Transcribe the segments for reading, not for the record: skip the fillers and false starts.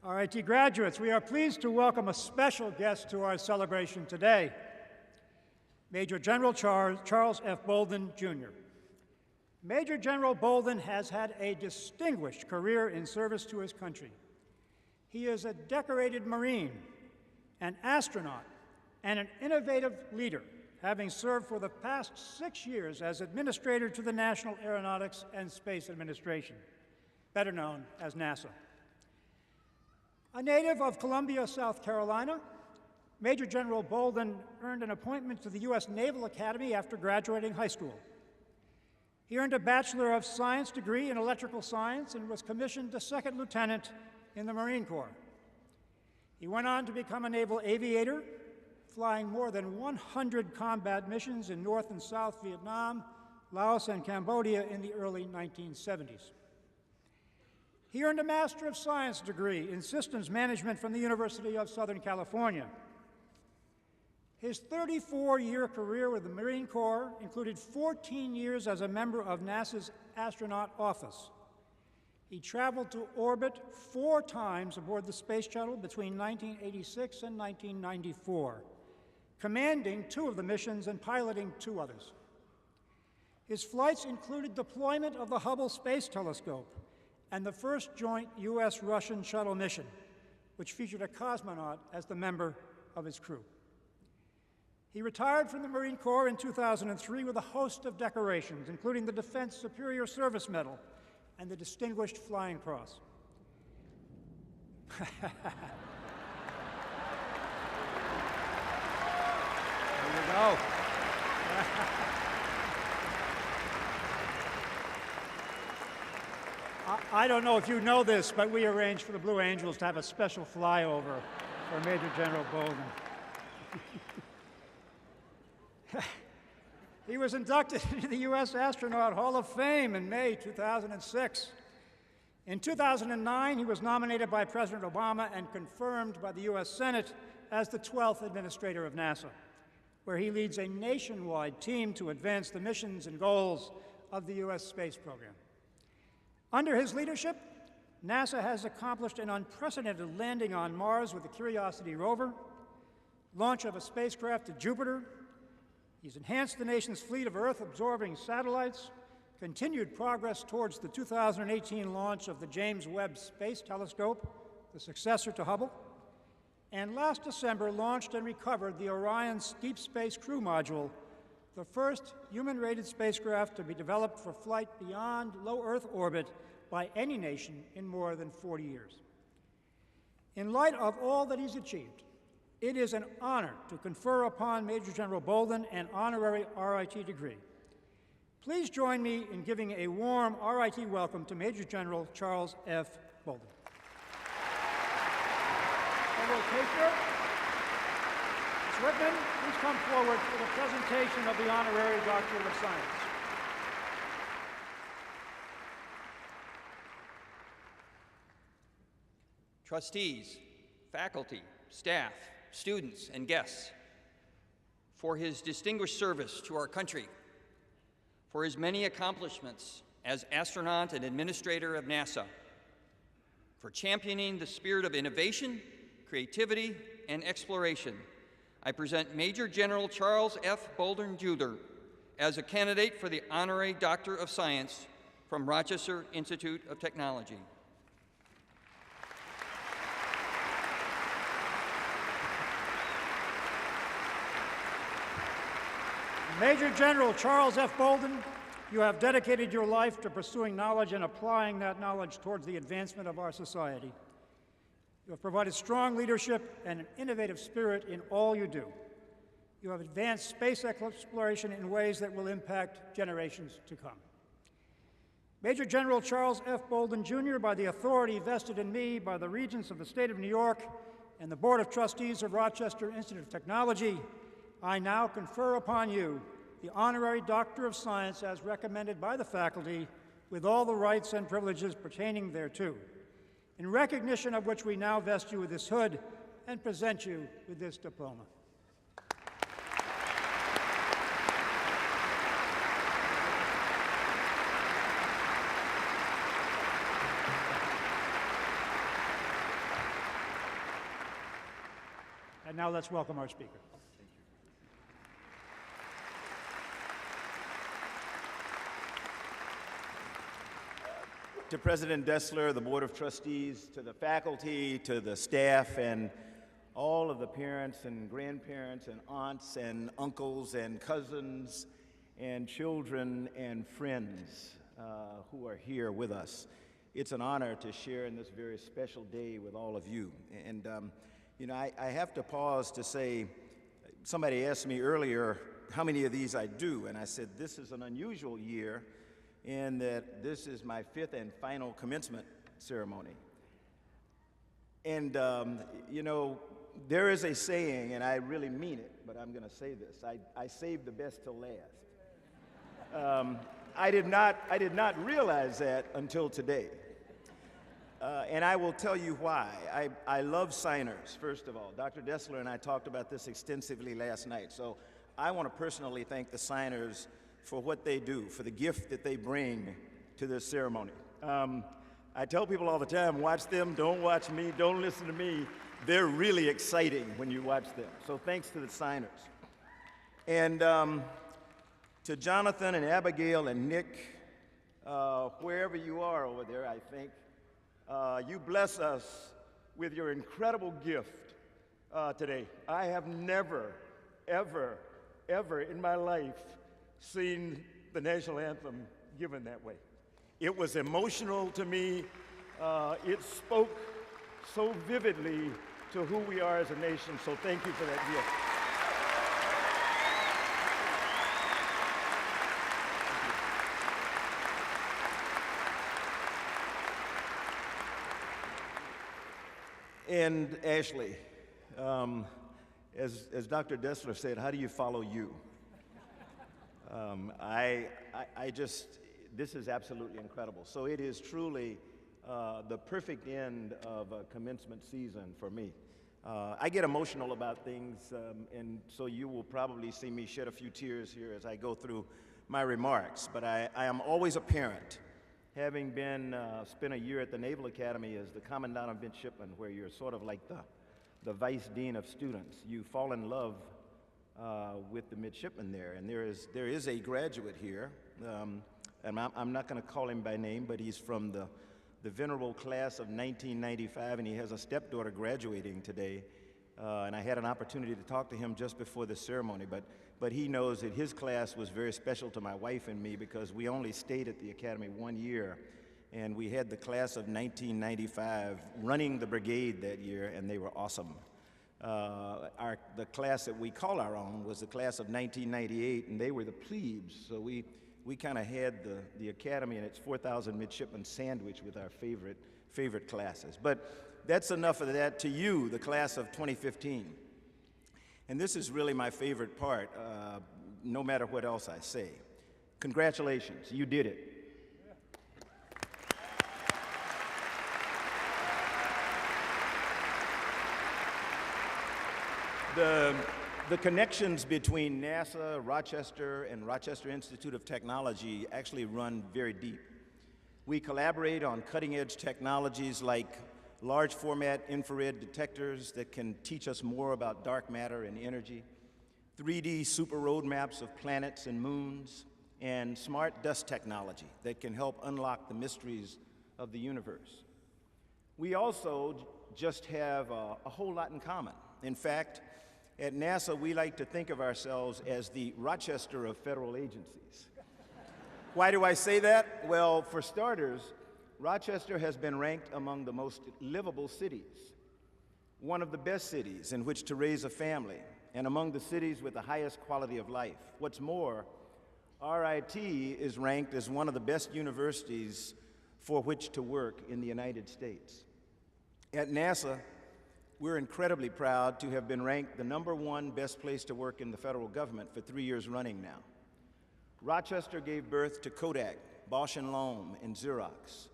RIT graduates, we are pleased to welcome a special guest to our celebration today, Major General Charles F. Bolden, Jr. Major General Bolden has had a distinguished career in service to his country. He is a decorated Marine, an astronaut, and an innovative leader, having served for the past 6 years as Administrator to the National Aeronautics and Space Administration, better known as NASA. A native of Columbia, South Carolina, Major General Bolden earned an appointment to the U.S. Naval Academy after graduating high school. He earned a Bachelor of Science degree in Electrical Science and was commissioned a second lieutenant in the Marine Corps. He went on to become a naval aviator, flying more than 100 combat missions in North and South Vietnam, Laos, and Cambodia in the early 1970s. He earned a Master of Science degree in Systems Management from the University of Southern California. His 34-year career with the Marine Corps included 14 years as a member of NASA's astronaut office. He traveled to orbit 4 times aboard the Space Shuttle between 1986 and 1994, commanding 2 of the missions and piloting 2 others. His flights included deployment of the Hubble Space Telescope and the first joint U.S.-Russian shuttle mission, which featured a cosmonaut as the member of his crew. He retired from the Marine Corps in 2003 with a host of decorations, including the Defense Superior Service Medal and the Distinguished Flying Cross. There you go. I don't know if you know this, but we arranged for the Blue Angels to have a special flyover for Major General Bolden. He was inducted into the U.S. Astronaut Hall of Fame in May 2006. In 2009, he was nominated by President Obama and confirmed by the U.S. Senate as the 12th Administrator of NASA, where he leads a nationwide team to advance the missions and goals of the U.S. space program. Under his leadership, NASA has accomplished an unprecedented landing on Mars with the Curiosity rover, launch of a spacecraft to Jupiter. He's enhanced the nation's fleet of Earth-absorbing satellites, continued progress towards the 2018 launch of the James Webb Space Telescope, the successor to Hubble, and last December launched and recovered the Orion Deep Space Crew Module, the first human-rated spacecraft to be developed for flight beyond low Earth orbit by any nation in more than 40 years. In light of all that he's achieved, it is an honor to confer upon Major General Bolden an honorary RIT degree. Please join me in giving a warm RIT welcome to Major General Charles F. Bolden. General Taker, Ms. Whitman, please come forward for the presentation of the Honorary Doctor of Science. Trustees, faculty, staff, students, and guests, for his distinguished service to our country, for his many accomplishments as astronaut and administrator of NASA, for championing the spirit of innovation, creativity, and exploration, I present Major General Charles F. Bolden, Jr. as a candidate for the Honorary Doctor of Science from Rochester Institute of Technology. Major General Charles F. Bolden, you have dedicated your life to pursuing knowledge and applying that knowledge towards the advancement of our society. You have provided strong leadership and an innovative spirit in all you do. You have advanced space exploration in ways that will impact generations to come. Major General Charles F. Bolden, Jr., by the authority vested in me by the Regents of the State of New York and the Board of Trustees of Rochester Institute of Technology, I now confer upon you the Honorary Doctor of Science as recommended by the faculty with all the rights and privileges pertaining thereto, in recognition of which we now vest you with this hood and present you with this diploma. Now let's welcome our speaker. To President Dessler, the Board of Trustees, to the faculty, to the staff, and all of the parents and grandparents and aunts and uncles and cousins and children and friends who are here with us. It's an honor to share in this very special day with all of you. And, you know, I have to pause to say, somebody asked me earlier how many of these I do, and I said, this is an unusual year in that this is my 5th and final commencement ceremony. And, you know, there is a saying, and I really mean it, but I'm going to say this. I saved the best till last. I did not realize that until today. And I will tell you why. I love signers, first of all. Dr. Dessler and I talked about this extensively last night. So I want to personally thank the signers for what they do, for the gift that they bring to this ceremony. I tell people all the time, watch them, don't watch me, don't listen to me. They're really exciting when you watch them. So thanks to the signers. And to Jonathan and Abigail and Nick, wherever you are over there, I think, you bless us with your incredible gift today. I have never, ever, ever in my life seen the national anthem given that way. It was emotional to me. It spoke so vividly to who we are as a nation, so thank you for that gift. And Ashley, as Dr. Dessler said, how do you follow you? This is absolutely incredible. So it is truly the perfect end of a commencement season for me. I get emotional about things, and so you will probably see me shed a few tears here as I go through my remarks. But I am always a parent, having spent a year at the Naval Academy as the Commandant of Midshipmen, where you're sort of like the Vice Dean of students. You fall in love with the midshipmen there, and there is a graduate here, and I'm not going to call him by name, but he's from the venerable class of 1995, and he has a stepdaughter graduating today, and I had an opportunity to talk to him just before the ceremony, but he knows that his class was very special to my wife and me because we only stayed at the Academy 1 year, and we had the class of 1995 running the brigade that year, and they were awesome. The class that we call our own was the class of 1998, and they were the plebes, so we kind of had the Academy and its 4,000 midshipmen sandwich with our favorite classes. But that's enough of that. To you, the class of 2015. And this is really my favorite part, no matter what else I say. Congratulations, you did it. The connections between NASA, Rochester, and Rochester Institute of Technology actually run very deep. We collaborate on cutting-edge technologies like large format infrared detectors that can teach us more about dark matter and energy, 3D super roadmaps of planets and moons, and smart dust technology that can help unlock the mysteries of the universe. We also just have a whole lot in common. In fact, at NASA, we like to think of ourselves as the Rochester of federal agencies. Why do I say that? Well, for starters, Rochester has been ranked among the most livable cities, one of the best cities in which to raise a family, and among the cities with the highest quality of life. What's more, RIT is ranked as one of the best universities for which to work in the United States. At NASA, we're incredibly proud to have been ranked the #1 best place to work in the federal government for 3 years running now. Rochester gave birth to Kodak, Bausch & Lomb, and Xerox.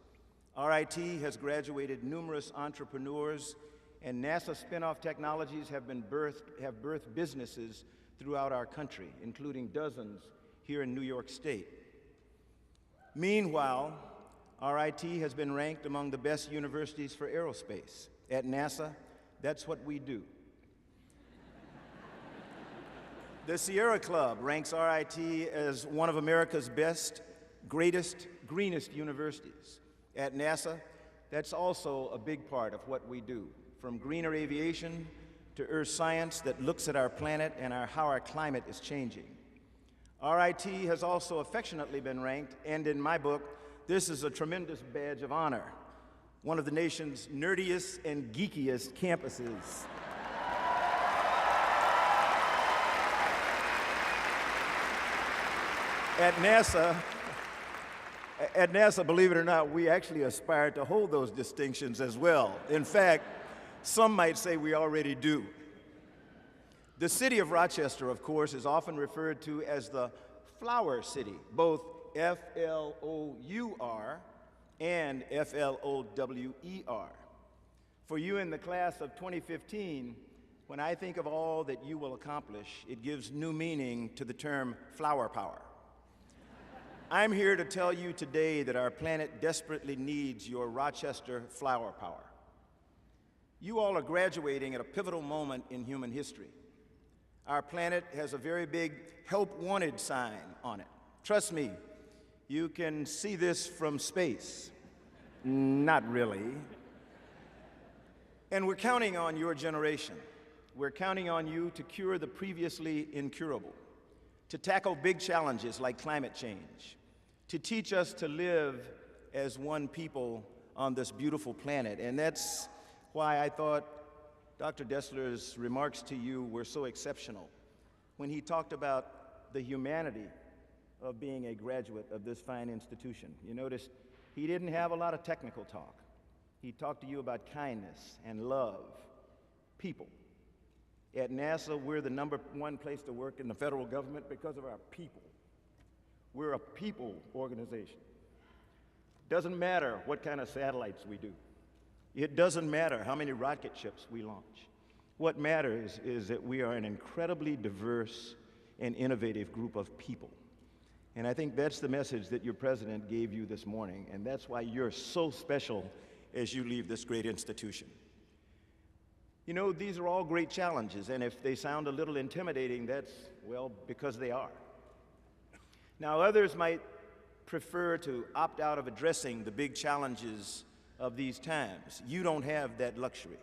RIT has graduated numerous entrepreneurs, and NASA spin-off technologies have birthed businesses throughout our country, including dozens here in New York State. Meanwhile, RIT has been ranked among the best universities for aerospace. At NASA, that's what we do. The Sierra Club ranks RIT as one of America's best, greatest, greenest universities. At NASA, that's also a big part of what we do, from greener aviation to earth science that looks at our planet and how our climate is changing. RIT has also affectionately been ranked, and in my book, this is a tremendous badge of honor, one of the nation's nerdiest and geekiest campuses. At NASA, believe it or not, we actually aspire to hold those distinctions as well. In fact, some might say we already do. The city of Rochester, of course, is often referred to as the Flower City, both F-L-O-U-R and F-L-O-W-E-R. For you in the class of 2015, when I think of all that you will accomplish, it gives new meaning to the term flower power. I'm here to tell you today that our planet desperately needs your Rochester flower power. You all are graduating at a pivotal moment in human history. Our planet has a very big help wanted sign on it. Trust me, you can see this from space. Not really. And we're counting on your generation. We're counting on you to cure the previously incurable, to tackle big challenges like climate change, to teach us to live as one people on this beautiful planet. And that's why I thought Dr. Dessler's remarks to you were so exceptional when he talked about the humanity of being a graduate of this fine institution. You notice he didn't have a lot of technical talk. He talked to you about kindness and love, people. At NASA, we're the #1 place to work in the federal government because of our people. We're a people organization. Doesn't matter what kind of satellites we do. It doesn't matter how many rocket ships we launch. What matters is that we are an incredibly diverse and innovative group of people. And I think that's the message that your president gave you this morning, and that's why you're so special as you leave this great institution. You know, these are all great challenges, and if they sound a little intimidating, that's, well, because they are. Now, others might prefer to opt out of addressing the big challenges of these times. You don't have that luxury.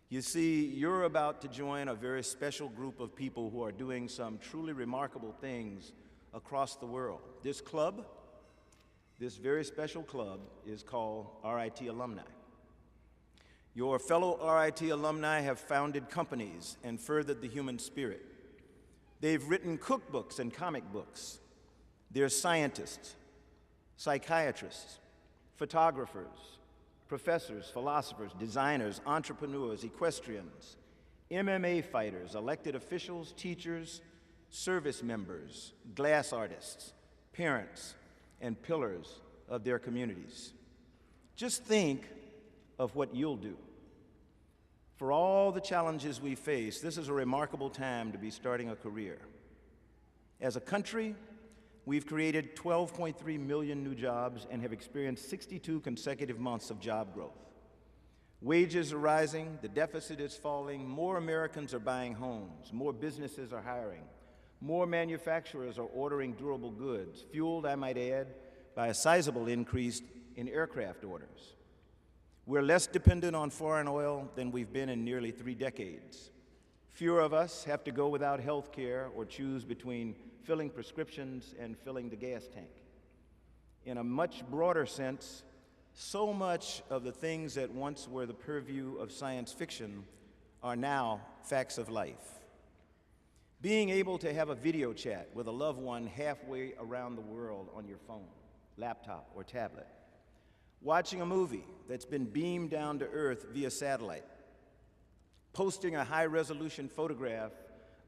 You see, you're about to join a very special group of people who are doing some truly remarkable things across the world. This club, this very special club, is called RIT Alumni. Your fellow RIT alumni have founded companies and furthered the human spirit. They've written cookbooks and comic books. They're scientists, psychiatrists, photographers, professors, philosophers, designers, entrepreneurs, equestrians, MMA fighters, elected officials, teachers, service members, glass artists, parents, and pillars of their communities. Just think of what you'll do. For all the challenges we face, this is a remarkable time to be starting a career. As a country, we've created 12.3 million new jobs and have experienced 62 consecutive months of job growth. Wages are rising, the deficit is falling, more Americans are buying homes, more businesses are hiring, more manufacturers are ordering durable goods, fueled, I might add, by a sizable increase in aircraft orders. We're less dependent on foreign oil than we've been in nearly 3 decades. Fewer of us have to go without health care or choose between filling prescriptions and filling the gas tank. In a much broader sense, so much of the things that once were the purview of science fiction are now facts of life. Being able to have a video chat with a loved one halfway around the world on your phone, laptop, or tablet. Watching a movie that's been beamed down to Earth via satellite. Posting a high-resolution photograph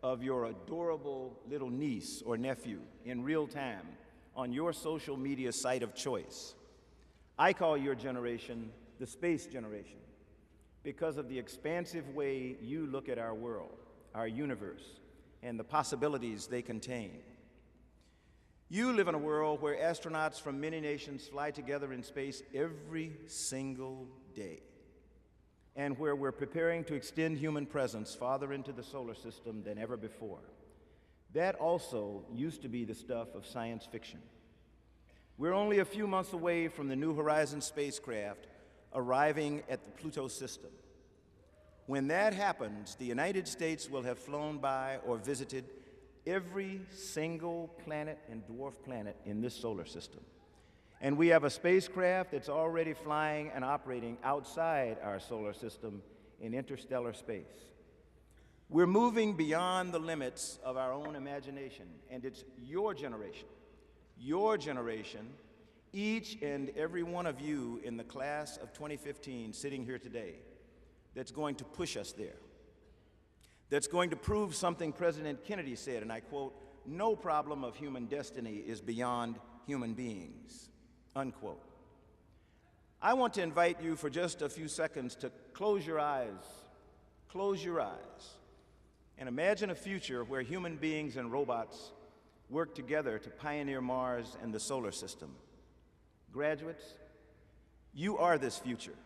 of your adorable little niece or nephew in real time on your social media site of choice. I call your generation the space generation because of the expansive way you look at our world, our universe, and the possibilities they contain. You live in a world where astronauts from many nations fly together in space every single day, and where we're preparing to extend human presence farther into the solar system than ever before. That also used to be the stuff of science fiction. We're only a few months away from the New Horizons spacecraft arriving at the Pluto system. When that happens, the United States will have flown by or visited every single planet and dwarf planet in this solar system. And we have a spacecraft that's already flying and operating outside our solar system in interstellar space. We're moving beyond the limits of our own imagination, and it's your generation, each and every one of you in the class of 2015 sitting here today, that's going to push us there. That's going to prove something President Kennedy said, and I quote, "No problem of human destiny is beyond human beings," unquote. I want to invite you for just a few seconds to close your eyes, and imagine a future where human beings and robots work together to pioneer Mars and the solar system. Graduates, you are this future.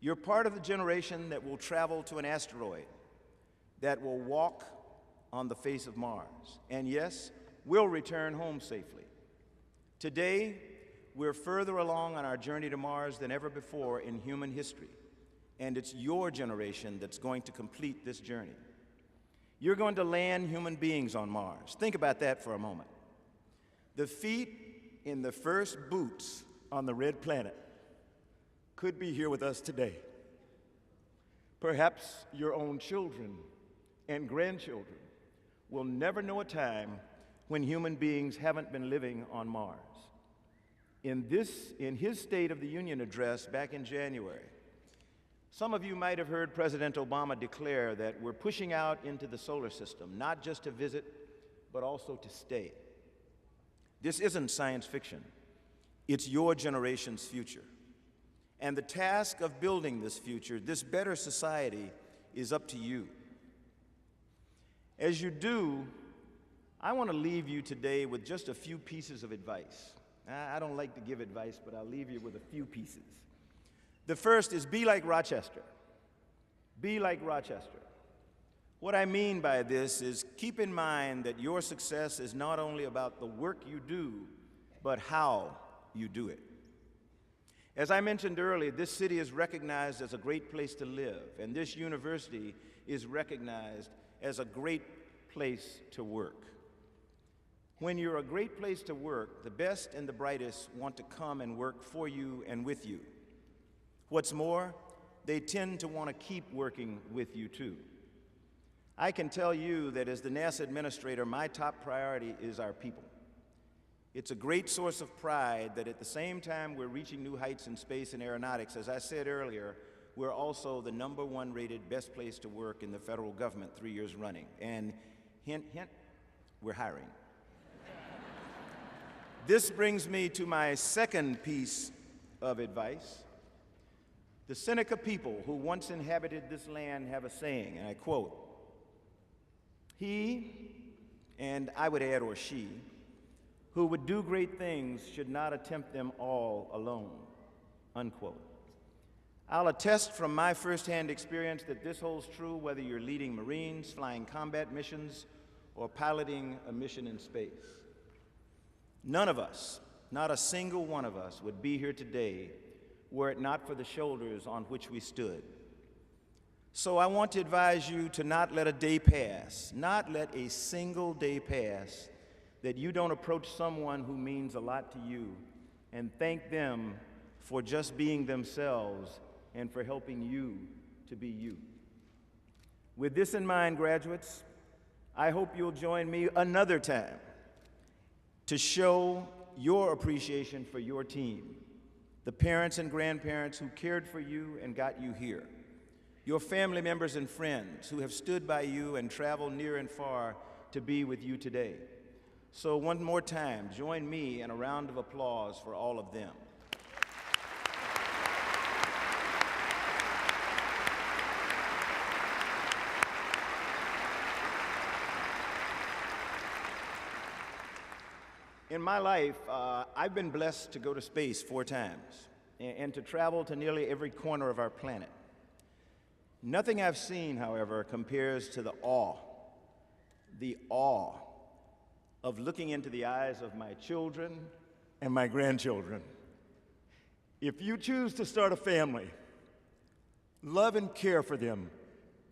You're part of the generation that will travel to an asteroid, that will walk on the face of Mars, and yes, will return home safely. Today, we're further along on our journey to Mars than ever before in human history, and it's your generation that's going to complete this journey. You're going to land human beings on Mars. Think about that for a moment. The feet in the first boots on the red planet could be here with us today. Perhaps your own children and grandchildren will never know a time when human beings haven't been living on Mars. In his State of the Union address back in January, some of you might have heard President Obama declare that we're pushing out into the solar system, not just to visit, but also to stay. This isn't science fiction. It's your generation's future. And the task of building this future, this better society, is up to you. As you do, I want to leave you today with just a few pieces of advice. I don't like to give advice, but I'll leave you with a few pieces. The first is be like Rochester. Be like Rochester. What I mean by this is keep in mind that your success is not only about the work you do, but how you do it. As I mentioned earlier, this city is recognized as a great place to live, and this university is recognized as a great place to work. When you're a great place to work, the best and the brightest want to come and work for you and with you. What's more, they tend to want to keep working with you too. I can tell you that as the NASA administrator, my top priority is our people. It's a great source of pride that at the same time we're reaching new heights in space and aeronautics, as I said earlier, we're also the #1 rated best place to work in the federal government 3 years running. And hint, hint, we're hiring. This brings me to my second piece of advice. The Seneca people who once inhabited this land have a saying, and I quote, "He," and I would add, or she, "who would do great things should not attempt them all alone," unquote. I'll attest from my firsthand experience that this holds true whether you're leading Marines, flying combat missions, or piloting a mission in space. None of us, not a single one of us, would be here today were it not for the shoulders on which we stood. So I want to advise you to not let a day pass, not let a single day pass, that you don't approach someone who means a lot to you and thank them for just being themselves and for helping you to be you. With this in mind, graduates, I hope you'll join me another time to show your appreciation for your team, the parents and grandparents who cared for you and got you here, your family members and friends who have stood by you and traveled near and far to be with you today. So one more time, join me in a round of applause for all of them. In my life, I've been blessed to go to space 4 times and to travel to nearly every corner of our planet. Nothing I've seen, however, compares to the awe, the awe of looking into the eyes of my children and my grandchildren. If you choose to start a family, love and care for them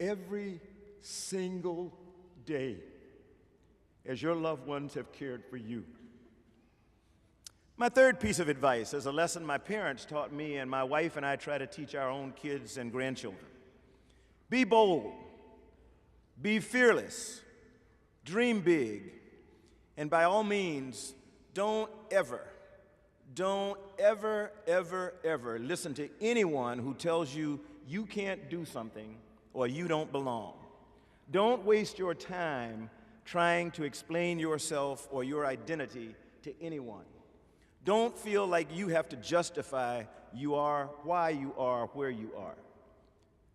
every single day as your loved ones have cared for you. My third piece of advice is a lesson my parents taught me and my wife and I try to teach our own kids and grandchildren. Be bold, be fearless, dream big, and by all means, don't ever, ever listen to anyone who tells you you can't do something or you don't belong. Don't waste your time trying to explain yourself or your identity to anyone. Don't feel like you have to justify you are, why you are, where you are.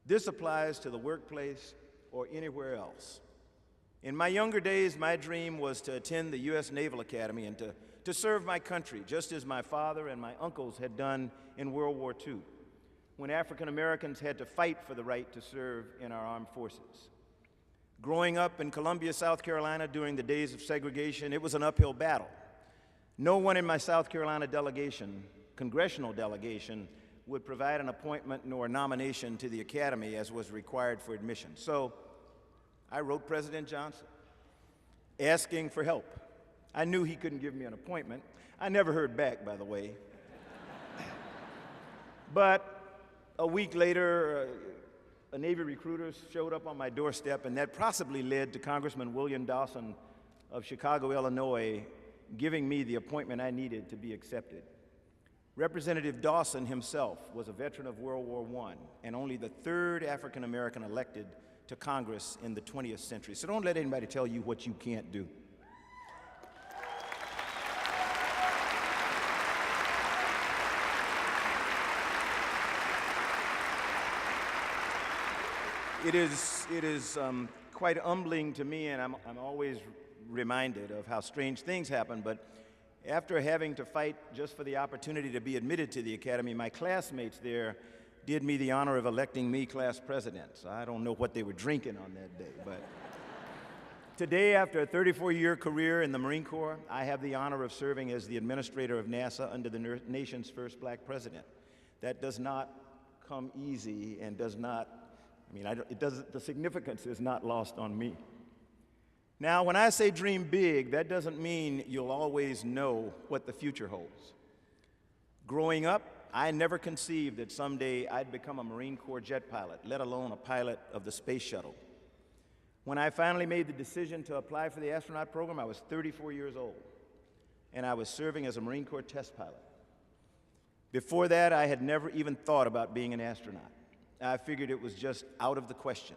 This applies to the workplace or anywhere else. In my younger days, my dream was to attend the U.S. Naval Academy and to serve my country, just as my father and my uncles had done in World War II, when African Americans had to fight for the right to serve in our armed forces. Growing up in Columbia, South Carolina during the days of segregation, it was an uphill battle. No one in my South Carolina delegation, congressional delegation, would provide an appointment nor nomination to the Academy as was required for admission. So I wrote President Johnson asking for help. I knew he couldn't give me an appointment. I never heard back, by the way. But a week later, a Navy recruiter showed up on my doorstep, and that possibly led to Congressman William Dawson of Chicago, Illinois, giving me the appointment I needed to be accepted. Representative Dawson himself was a veteran of World War I and only the third African American elected to Congress in the 20th century. So don't let anybody tell you what you can't do. It is quite humbling to me, and I'm always reminded of how strange things happen, but after having to fight just for the opportunity to be admitted to the Academy, my classmates there did me the honor of electing me class president. So I don't know what they were drinking on that day, but today, after a 34-year career in the Marine Corps, I have the honor of serving as the administrator of NASA under the nation's first black president. That does not come easy and does not, the significance is not lost on me. Now, when I say dream big, that doesn't mean you'll always know what the future holds. Growing up, I never conceived that someday I'd become a Marine Corps jet pilot, let alone a pilot of the space shuttle. When I finally made the decision to apply for the astronaut program, I was 34 years old, and I was serving as a Marine Corps test pilot. Before that, I had never even thought about being an astronaut. I figured it was just out of the question.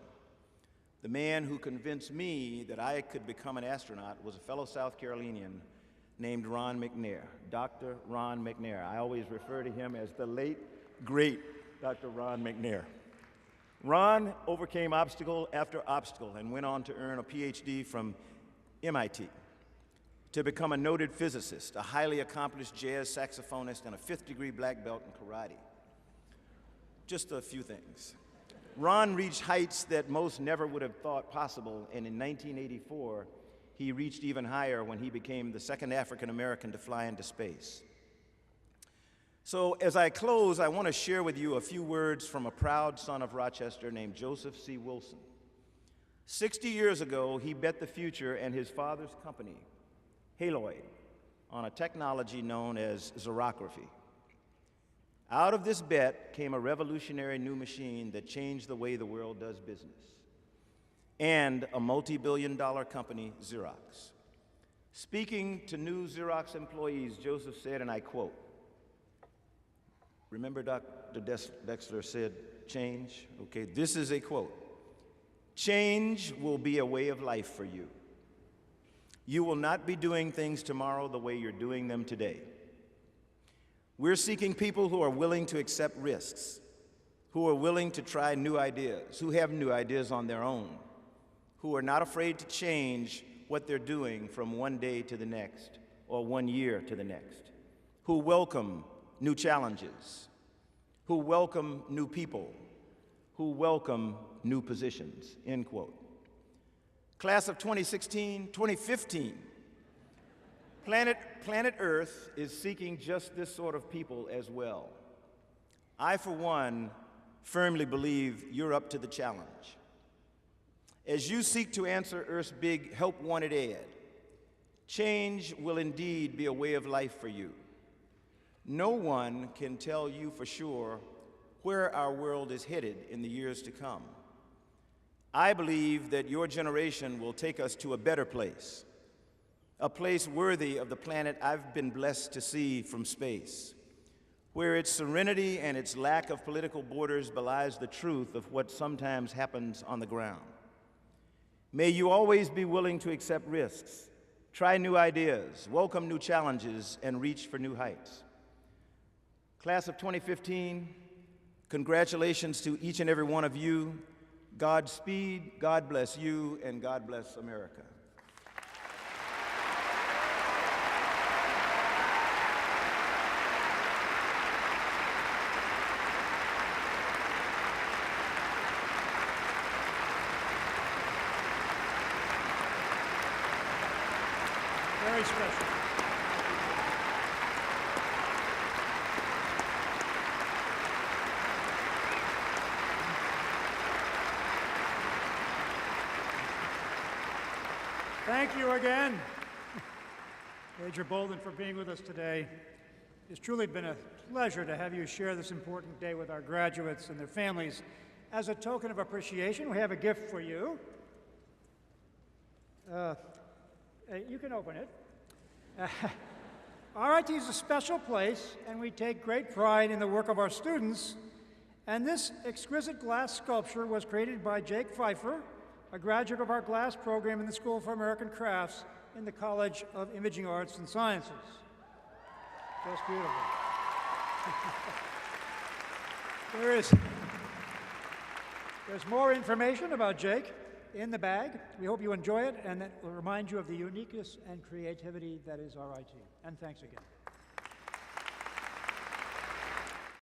The man who convinced me that I could become an astronaut was a fellow South Carolinian named Ron McNair, Dr. Ron McNair. I always refer to him as the late, great Dr. Ron McNair. Ron overcame obstacle after obstacle and went on to earn a PhD from MIT, to become a noted physicist, a highly accomplished jazz saxophonist, and a 5th-degree black belt in karate. Just a few things. Ron reached heights that most never would have thought possible, and in 1984, he reached even higher when he became the second African American to fly into space. So as I close, I want to share with you a few words from a proud son of Rochester named Joseph C. Wilson. 60 years ago, he bet the future and his father's company, Haloid, on a technology known as xerography. Out of this bet came a revolutionary new machine that changed the way the world does business, and a multi-billion-dollar company, Xerox. Speaking to new Xerox employees, Joseph said, and I quote, remember Dr. Dexler said, change? Okay, this is a quote. Change will be a way of life for you. You will not be doing things tomorrow the way you're doing them today. We're seeking people who are willing to accept risks, who are willing to try new ideas, who have new ideas on their own, who are not afraid to change what they're doing from one day to the next or 1 year to the next, who welcome new challenges, who welcome new people, who welcome new positions, end quote. Class of 2016, 2015, Planet Earth is seeking just this sort of people as well. I, for one, firmly believe you're up to the challenge. As you seek to answer Earth's big help wanted ad, change will indeed be a way of life for you. No one can tell you for sure where our world is headed in the years to come. I believe that your generation will take us to a better place, a place worthy of the planet I've been blessed to see from space, where its serenity and its lack of political borders belies the truth of what sometimes happens on the ground. May you always be willing to accept risks, try new ideas, welcome new challenges, and reach for new heights. Class of 2015, congratulations to each and every one of you. Godspeed, God bless you, and God bless America. Very special. Thank you again, Major Bolden, for being with us today. It's truly been a pleasure to have you share this important day with our graduates and their families. As a token of appreciation, we have a gift for you. You can open it. RIT is a special place, and we take great pride in the work of our students. And this exquisite glass sculpture was created by Jake Pfeiffer, a graduate of our glass program in the School for American Crafts in the College of Imaging Arts and Sciences. Just beautiful. There's more information about Jake in the bag. We hope you enjoy it, and that will remind you of the uniqueness and creativity that is RIT. And thanks again.